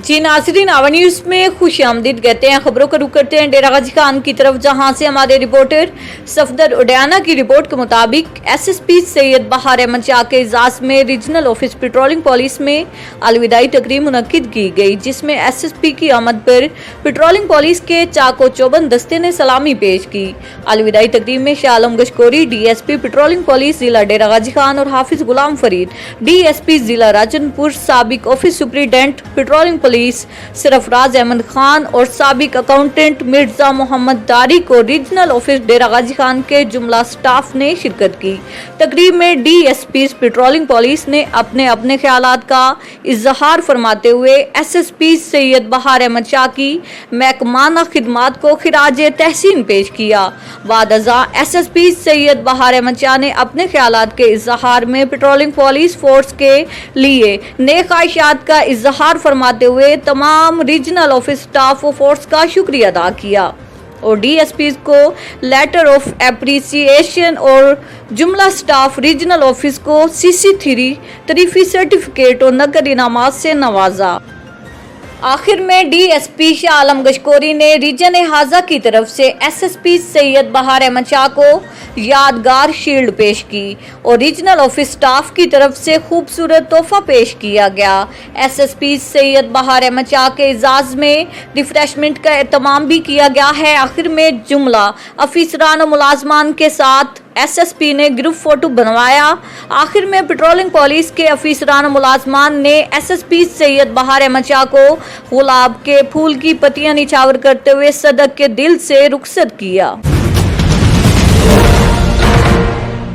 جی ناظرین، آور نیوز میں خوش آمدید کہتے ہیں۔ خبروں کا رخ کرتے ہیں ڈیرہ غازی خان کی طرف، جہاں سے ہمارے رپورٹر صفدر اڈیانہ کی رپورٹ کے مطابق ایس ایس پی سید بہار احمد کے اعزاز میں ریجنل آفس پیٹرولنگ پولیس میں الوداعی تقریب منعقد کی گئی، جس میں ایس ایس پی کی آمد پر پیٹرولنگ پولیس کے چاق و چوبند دستے نے سلامی پیش کی۔ الوداعی تقریب میں Shah Alam Gashkori, D S P patrolling police ضلع ڈیرہ غازی خان اور حافظ غلام فرید، ڈی ایس پی ضلع راجن پور، سابق آفس سپرنٹینڈنٹ پیٹرولنگ پولیس سرفراز احمد خان اور سابق اکاؤنٹنٹ مرزا محمد طارق اور ریجنل آفس ڈیرہ غازی خان کے جملہ سٹاف نے شرکت کی۔ تقریب میں D S P patrolling police نے اپنے خیالات کا اظہار فرماتے ہوئے ایس ایس پی سید بہار احمد کی محکمانہ خدمات کو خراج تحسین پیش کیا۔ بعد ازاں ایس ایس پی سید بہار احمد نے اپنے خیالات کے اظہار میں پیٹرولنگ پولیس فورس کے لیے نیک خواہشات کا اظہار فرماتے ہوئے تمام ریجنل آفس سٹاف و فورس کا شکریہ ادا کیا اور ڈی ایس پی کو لیٹر آف اپریسیشن اور جملہ سٹاف ریجنل آفس کو CC3 ترفیع سرٹیفکیٹ اور نقد انعامات سے نوازا۔ آخر میں ڈی ایس پی شاہ عالم گشکوری نے ریجن حاضہ کی طرف سے ایس ایس پی سید بہار احمد کو یادگار شیلڈ پیش کی اور ریجنل آفس سٹاف کی طرف سے خوبصورت تحفہ پیش کیا گیا۔ ایس ایس پی سید بہار احمد کے اعزاز میں ریفریشمنٹ کا اہتمام بھی کیا گیا ہے۔ آخر میں جملہ افسران و ملازمان کے ساتھ ایس ایس پی نے گروپ فوٹو بنوایا۔ آخر میں پیٹرولنگ پولیس کے افسران و ملازمان نے ایس ایس پی سید بہار احمد کو گلاب کے پھول کی پتیاں نچھاور کرتے ہوئے صدق کے دل سے رخصت کیا۔